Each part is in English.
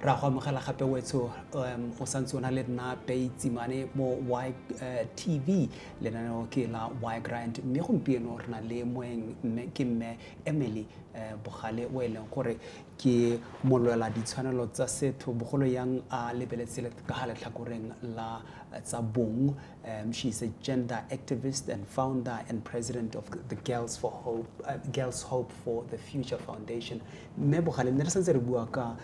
ra go amogela gape wetso o santse o na le nna Peitsimane mo TV lenaneo ke la Y Grind mme gompieno re na le moeng ke mme Emily Bogale o eleng gore ke molwela ditshwanelo tsa setho bogolo yang a lebeletse ka ga letlhakoreng la tsa bong. She's a gender activist and founder and president of the Girls Hope for the Future Foundation. Mme Bogale ne re santse re bua ka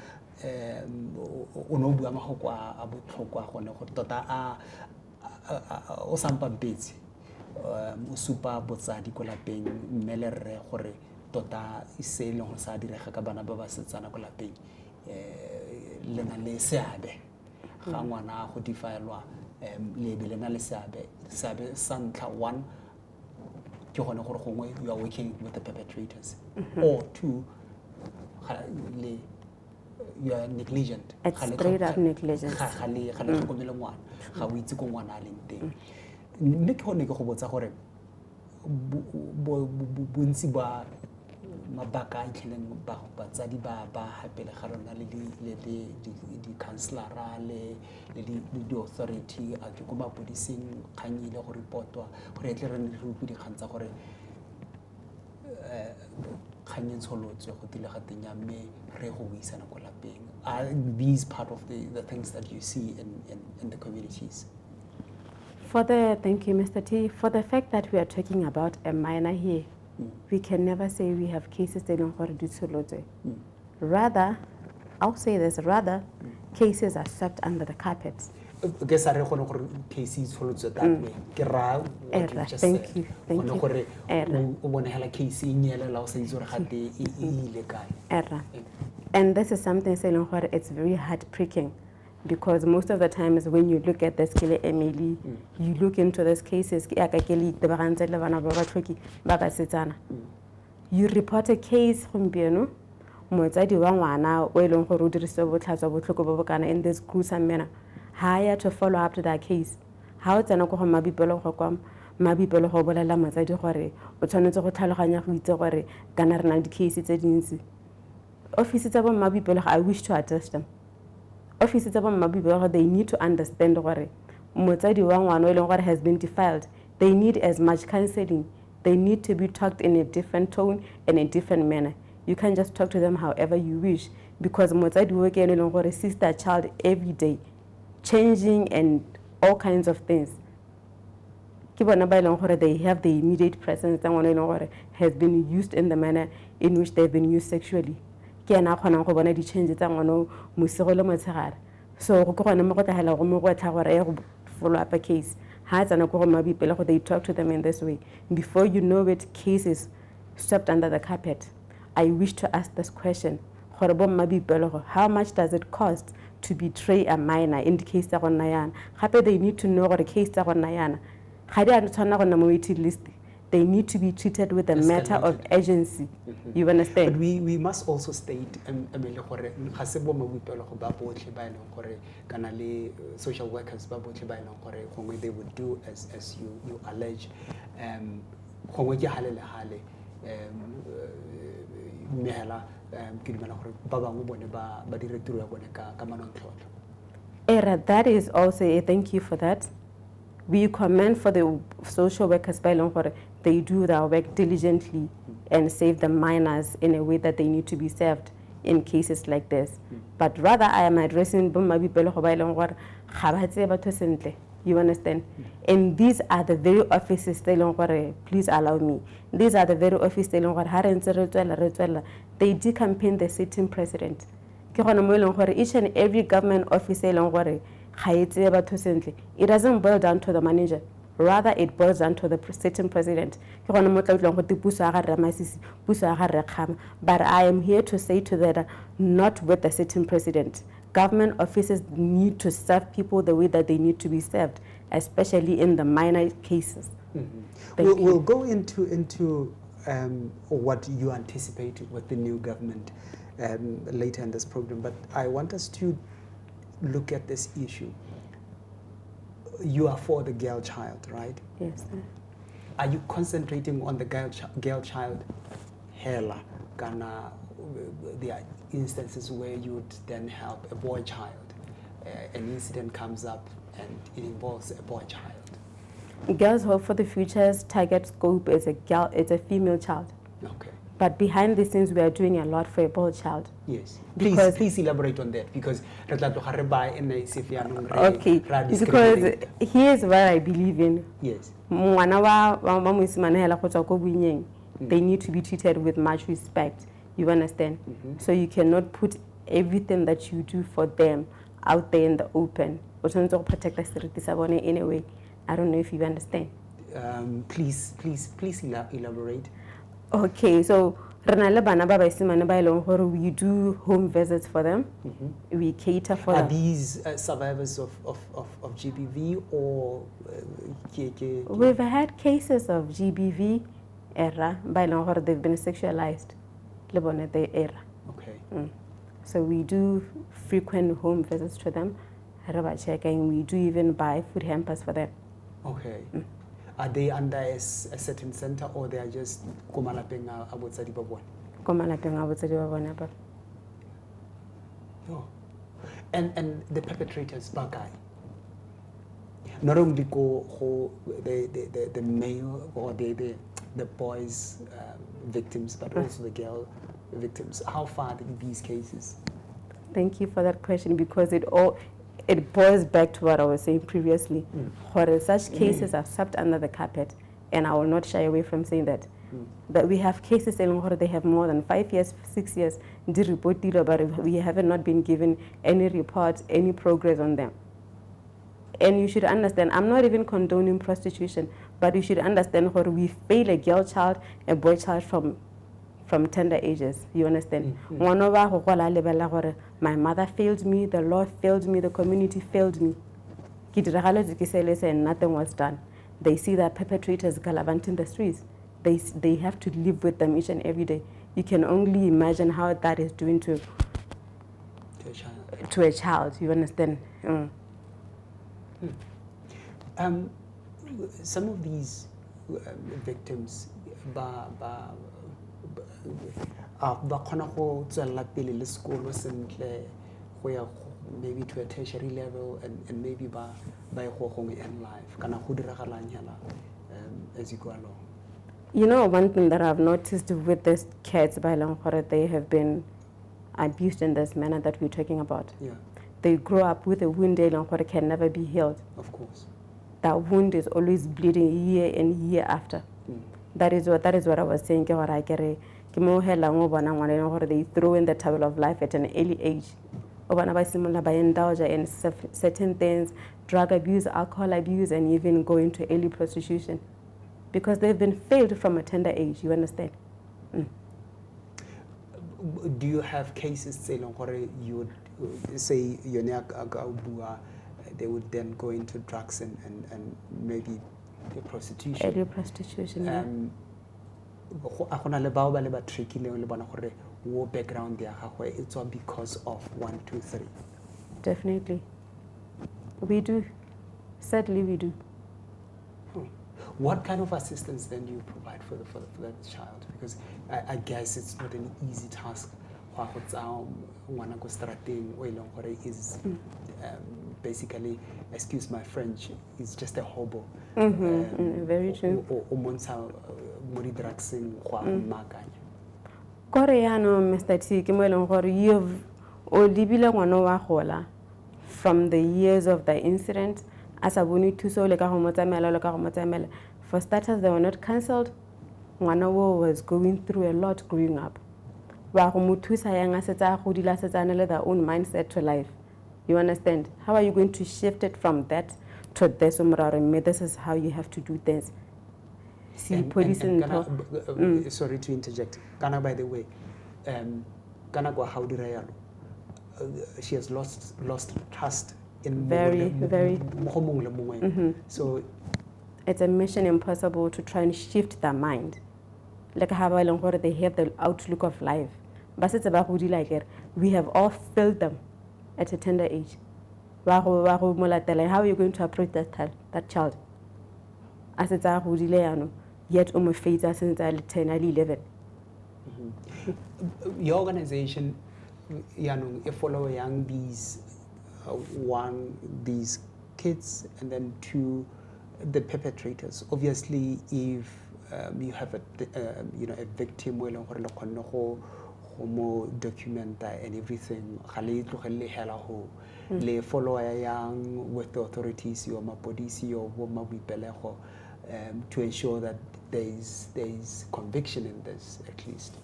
o no bua magoko a botlhokwa gone go tota o sampa mpetse o supa botsadi ko lapeng mme le rre gore tota se e leng go sa direga ka bana ba ba setsana ko lapeng le na le seabe ga ngwana go difaelwa le be le na le seabe sa ntlha one ke gone gore gongwe you are working with the perpetrators or two you are negligent. It's straight up negligence. Ga le tlhokomele ngwana ga o itse ko ngwana a leng teng mme ke gone ke go botsa gore bontsi ba mabaka a itlheleng batsadi ba hapele ga rona le di-counselora le di-authority a ke ko mapodising kgang ile go reportwa gore e tle re ne re utlwe dikgang tsa gore kgang e ntsholotse go tile ga teng ya mme re go buisana ko lapeng. Are these part of the things that you see in the communities? Thank you, Mr. T. For the fact that we are talking about a minor here, we can never say we have cases that don't do tsholotse. Rather, I'll say this, cases are swept under the carpet. Guess I reckon cases tsholotse that way. Ke ra what you just thank said. You. Thank you. Gore o bone hela case nyele la o sa itse gore gate e ile kae. And this is something saying it's very heartbreaking because most of the times when you look at this kile Emily, you look into these cases, you report a case gompieno motsadi wa ngwana o eleng gore o dirise botlhatswa botlhoko bo bokana in this gruesome manner. Hire to follow up to that case. How tsena go mabipelo go kwa mabipelo go bolela motsadi gore o tshwanetse go tlhaloganya go itse gore kana re na di case tse dintsi. Offices of mabipelo, I wish to address them. Offices of mabipelo, they need to understand gore motsadi wa ngwana o eleng gore has been defiled. They need as much counseling. They need to be talked in a different tone and a different manner. You can't just talk to them however you wish because motsadi wo ke eleng gore sees that child every day, changing and all kinds of things. They have the immediate presence that has been used in the manner in which they've been used sexually. So so follow up a case. They talk to them in this way. Before you know it, cases swept under the carpet. I wish to ask this question. How much does it cost to betray a minor in the case of Nayan? They need to know what the case of Nayan. They need to be treated with a matter of urgency. You understand? But we must also state social workers they would do as you allege. That is also a thank you for that. We commend for the social workers they do their work diligently and save the minors in a way that they need to be served in cases like this. But rather I am addressing you understand? And these are the very offices please allow me. These are the very offices they decampaign the sitting president. Each and every government office it doesn't boil down to the manager. Rather, it boils down to the sitting president. But I am here to say to that, not with the sitting president. Government offices need to serve people the way that they need to be served, especially in the minor cases. We'll go into what you anticipate with the new government later in this program, but I want us to look at this issue. You are for the girl child, right? Yes, sir. Are you concentrating on the girl child? Hela, Ghana, there are instances where you would then help a boy child. An incident comes up and it involves a boy child. Girls Hope for the Future's target scope is a female child. Okay. But behind the scenes, we are doing a lot for a boy child. Yes. Because- Please elaborate on that, because Okay, because here's what I believe in. yes. Ngwana wa mosimane hela go tswa ko boinyeng, they need to be treated with much respect. You understand? So you cannot put everything that you do for them out there in the open. O tshwanetse go protect the seriti sa bone in a way. I don't know if you understand. Please elaborate. Okay, so rena le bana ba basimane ba eleng gore we do home visits for them. We cater for Are them. these survivors of GBV or We've had cases of GBV era ba eleng gore they've been sexualized. Le bone they era. okay. So we do frequent home visits to them. Re ba check, and we do even buy food hampers for them. Okay. Are they under a certain center, or they are just kumalapeng abotsadi ba bone? Ko malapeng a botsadi ba bone ba. Oh. And the perpetrators bagai. Not only go the male or the boys victims, but also the girl victims. How far are these cases? Thank you for that question, because it boils back to what I was saying previously. Such cases are swept under the carpet, and I will not shy away from saying that. That we have cases in they have more than 5 years, 6 years, the report deal about it. We have not been given any reports, any progress on them. And you should understand, I'm not even condoning prostitution, but you should understand we fail a girl child, a boy child from tender ages. You understand? One of our my mother failed me, the Lord failed me, the community failed me. And nothing was done. They see that perpetrators gallivanting the streets. They have to live with them each and every day. You can only imagine how that is doing to a child. You understand? Some of these victims ba khona go tswella pele le sekolo sentle go ya maybe to a tertiary level and maybe ba go gongwe in life kana go diragalang yana as you go along. You know, one thing that I've noticed with these kids by Langkore, they have been abused in this manner that we're talking about. Yeah, They grow up with a wound that can never be healed. of course. That wound is always bleeding year and year after. That is what I was saying. They throw in the towel of life at an early age. By indulge in certain things, drug abuse, alcohol abuse, and even go into early prostitution. Because they've been failed from a tender age, you understand? Do you have cases say you would say they would then go into drugs and maybe prostitution? Early prostitution, yeah. Background there, it's all because of 1, 2, 3. Definitely. We do. Sadly, we do. What kind of assistance then do you provide for that child? Because I guess it's not an easy task. Is basically, excuse my French, is just a hobo. Very true. Koreano, Mr. T, you've olibile ngwana wa gola from the years of the incident. As a boni tuso le ka go motamela. For starters, they were not cancelled. Ngwana was going through a lot growing up. Wa go mothusa yang a setsa go dila setsana le their own mindset to life. You understand? How are you going to shift it from that to this? This is how you have to do things. See, police and sorry to interject. Ghana, by the way, Ghana go how do she has lost trust in very. So it's a mission impossible to try and shift their mind. Like how they have the outlook of life. But it's about we have all failed them at a tender age. How are you going to approach that child? As it's a yet faith since 10 or 11. Your organization, follow young these kids, and then two, the perpetrators. Obviously, if you have a victim, mo documenta and everything, le follow young with the authorities, your police, your to ensure that there is conviction in this at least.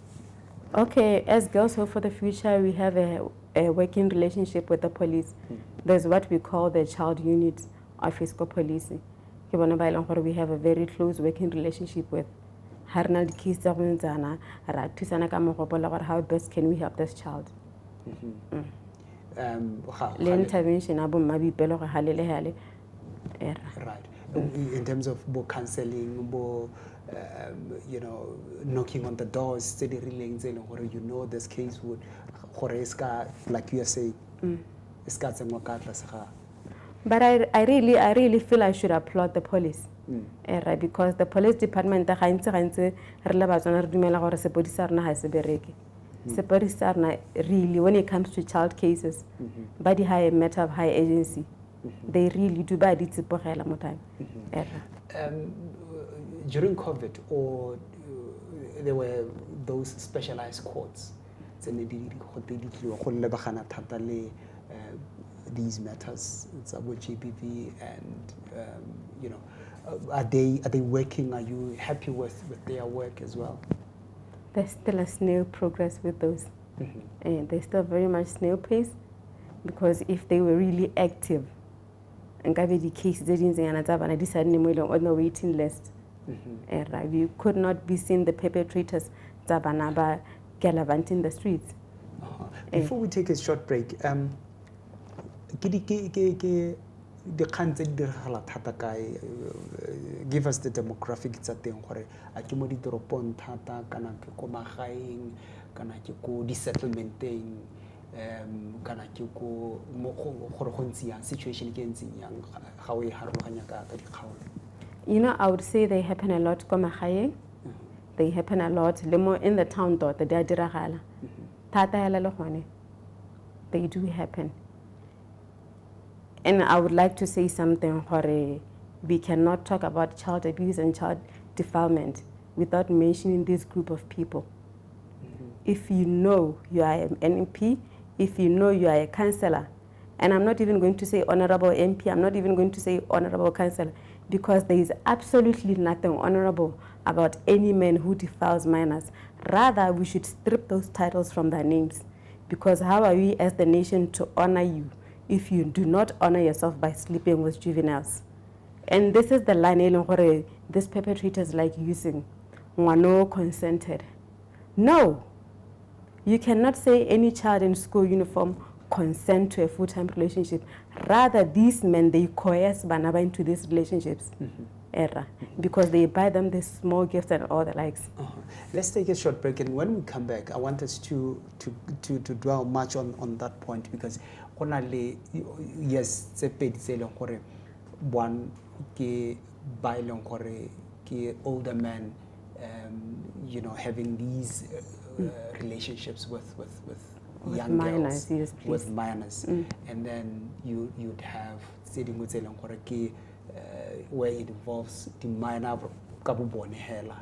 Okay, as Girls Hope for the Future, we have a working relationship with the police. There's what we call the child unit of fiscal police. We have a very close working relationship with. How best can we help this child? Intervention right. In terms of counseling, knocking on the doors, this case would, like you are saying, but I really feel I should applaud the police. Right, because the police department really, when it comes to child cases, body high a matter of high agency. They really do bad it time. During COVID, or there were those specialized courts, these matters, GBV, and are they working? Are you happy with their work as well? There's still a snail progress with those, and there's still very much snail pace, because if they were really active, and the cases I decided on the waiting list. We could not be seeing the perpetrators gallivanting the streets. Before we take a short break, give us the demographic tsa teng gore a ke mo ditoropong thata kana ke ko magaeng kana ke ko di-settlementeng kana ke ko gore go ntse yang situation ke ntseng yang ga o e harologanya ka dikgaolo. I would say they happen a lot ko magaeng. They happen a lot le mo in the town tota di a diragala thata hela le gone. They do happen. And I would like to say something, Hore. We cannot talk about child abuse and child defilement without mentioning this group of people. If you know you are an MP, if you know you are a councillor, and I'm not even going to say honorable MP, I'm not even going to say honorable councillor, because there is absolutely nothing honorable about any man who defiles minors. Rather, we should strip those titles from their names, because how are we as the nation to honor you if you do not honor yourself by sleeping with juveniles? And this is the line these perpetrators like using. Mwano consented. No. You cannot say any child in school uniform consent to a full-time relationship. Rather, these men, they coerce Banaba into these relationships. Because they buy them the small gifts and all the likes. Let's take a short break, and when we come back, I want us to dwell much on that point, because yes, one ke older men, having these relationships with young minors, girls, yes, with minors, and then you'd have where it involves the minor kabubone hela.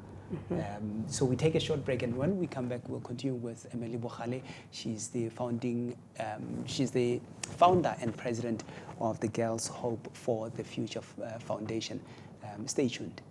So we take a short break, and when we come back, we'll continue with Emily Bokhale. She's the founder and president of the Girls Hope for the Future Foundation. Stay tuned.